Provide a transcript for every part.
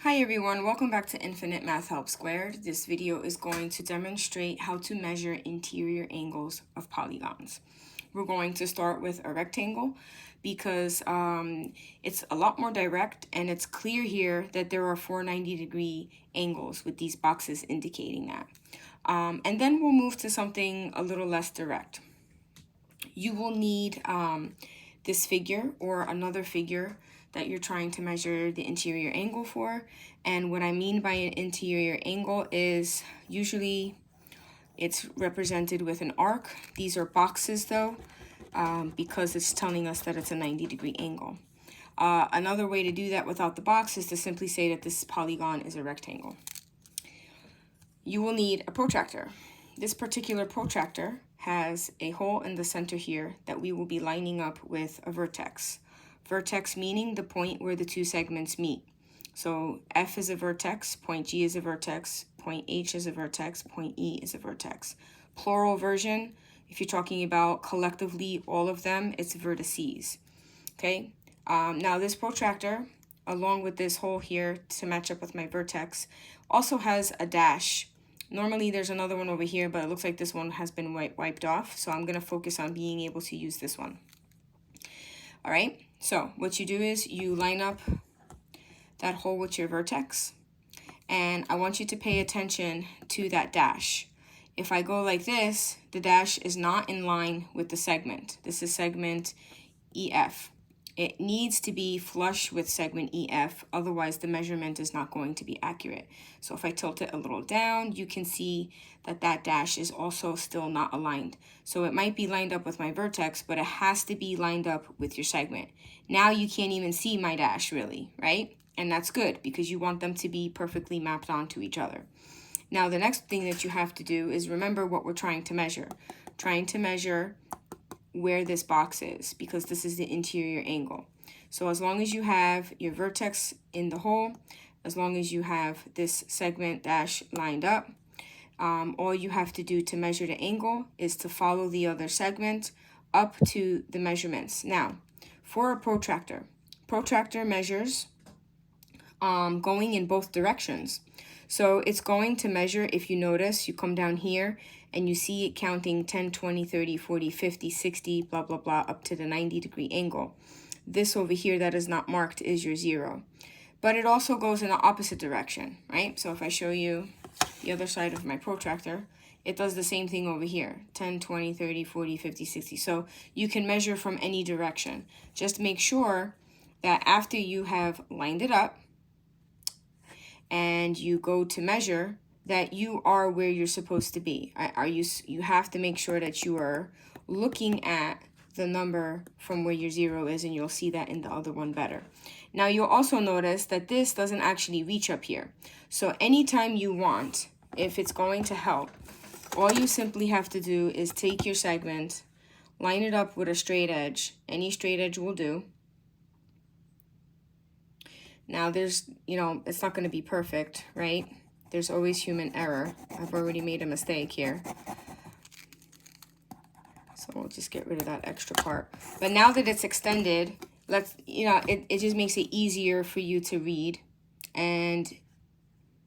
Hi everyone, welcome back to Infinite Math Help Squared. This video is going to demonstrate how to measure interior angles of polygons. We're going to start with a rectangle because it's a lot more direct and it's clear here that there are 490-degree angles with these boxes indicating that. And then we'll move to something a little less direct. You will need this figure or another figure that you're trying to measure the interior angle for. And what I mean by an interior angle is usually it's represented with an arc. These are boxes though, because it's telling us that it's a 90-degree angle. Another way to do that without the box is to simply say that this polygon is a rectangle. You will need a protractor. This particular protractor has a hole in the center here that we will be lining up with a vertex. Vertex meaning the point where the two segments meet. So F is a vertex, point G is a vertex, point H is a vertex, point E is a vertex. Plural version, if you're talking about collectively all of them, it's vertices. Okay, now this protractor, along with this hole here to match up with my vertex, also has a dash. Normally there's another one over here, but it looks like this one has been wiped off, so I'm going to focus on being able to use this one. All right, so what you do is you line up that hole with your vertex, and I want you to pay attention to that dash. If I go like this, the dash is not in line with the segment. This is segment EF. It needs to be flush with segment EF, otherwise the measurement is not going to be accurate. So if I tilt it a little down, you can see that that dash is also still not aligned. So it might be lined up with my vertex, but it has to be lined up with your segment. Now you can't even see my dash really, right? And that's good because you want them to be perfectly mapped onto each other. Now the next thing that you have to do is remember what we're trying to measure. Trying to measure where this box is, because this is the interior angle. So as long as you have your vertex in the hole, as long as you have this segment dash lined up, all you have to do to measure the angle is to follow the other segment up to the measurements. Now, for a protractor measures going in both directions. So it's going to measure, if you notice, you come down here and you see it counting 10, 20, 30, 40, 50, 60, blah, blah, blah, up to the 90-degree angle. This over here that is not marked is your 0. But it also goes in the opposite direction, right? So if I show you the other side of my protractor, it does the same thing over here, 10, 20, 30, 40, 50, 60. So you can measure from any direction. Just make sure that after you have lined it up and you go to measure, that you are where you're supposed to be. You have to make sure that you are looking at the number from where your 0 is, and you'll see that in the other one better. Now you'll also notice that this doesn't actually reach up here. So anytime you want, if it's going to help, all you simply have to do is take your segment, line it up with a straight edge. Any straight edge will do. Now there's, it's not going to be perfect, right? There's always human error. I've already made a mistake here. So we'll just get rid of that extra part. But now that it's extended, it just makes it easier for you to read, and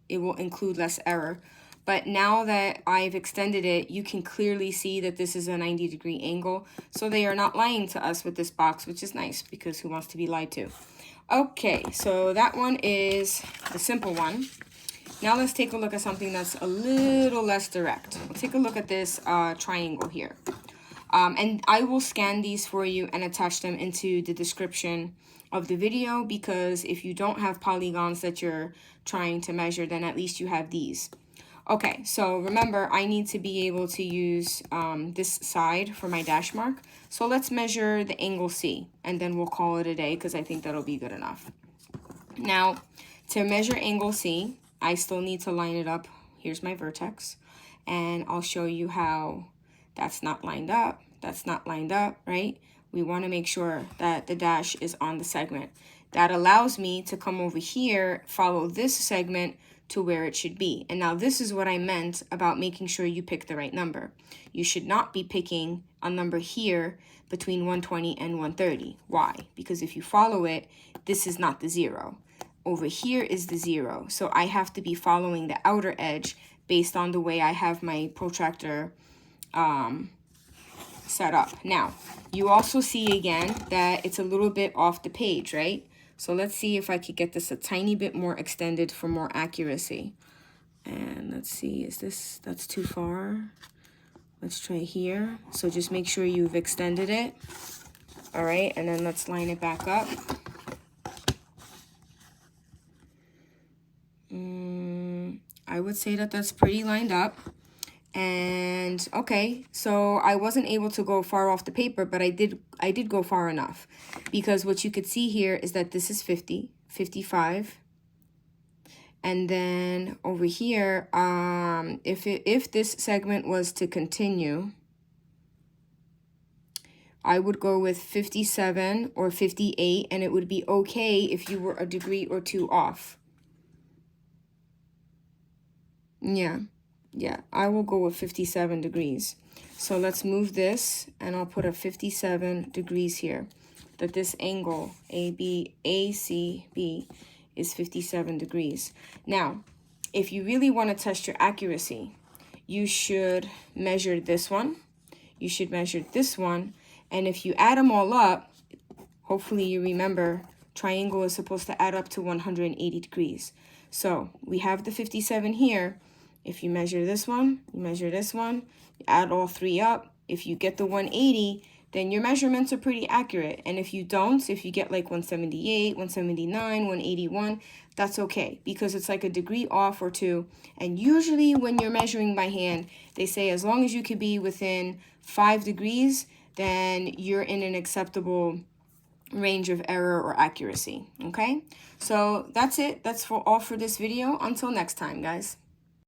it will include less error. But now that I've extended it, you can clearly see that this is a 90-degree angle. So they are not lying to us with this box, which is nice because who wants to be lied to? Okay, so that one is the simple one. Now let's take a look at something that's a little less direct. We'll take a look at this triangle here. And I will scan these for you and attach them into the description of the video, because if you don't have polygons that you're trying to measure, then at least you have these. Okay, so remember, I need to be able to use this side for my dash mark. So let's measure the angle C, and then we'll call it a day because I think that'll be good enough. Now, to measure angle C, I still need to line it up. Here's my vertex, and I'll show you how that's not lined up. That's not lined up, right? We want to make sure that the dash is on the segment. That allows me to come over here, follow this segment to where it should be. And now this is what I meant about making sure you pick the right number. You should not be picking a number here between 120 and 130. Why? Because if you follow it, this is not the 0. over here is the 0. So I have to be following the outer edge based on the way I have my protractor set up. Now, you also see again that it's a little bit off the page, right? So let's see if I could get this a tiny bit more extended for more accuracy. And let's see, that's too far. Let's try here. So just make sure you've extended it. All right, and then let's line it back up. I would say that that's pretty lined up. And okay, so I wasn't able to go far off the paper, but I did go far enough, because what you could see here is that this is 50, 55. And then over here, if this segment was to continue, I would go with 57 or 58, and it would be okay if you were a degree or two off. Yeah, I will go with 57 degrees. So let's move this, and I'll put a 57 degrees here. That this angle, ACB, is 57 degrees. Now, if you really want to test your accuracy, you should measure this one. You should measure this one. And if you add them all up, hopefully you remember, triangle is supposed to add up to 180 degrees. So we have the 57 here. If you measure this one, you measure this one, you add all three up. If you get the 180, then your measurements are pretty accurate. And if you don't, if you get like 178, 179, 181, that's okay, because it's like a degree off or two. And usually when you're measuring by hand, they say as long as you could be within 5 degrees, then you're in an acceptable range of error or accuracy, okay? So that's it. That's all for this video. Until next time, guys.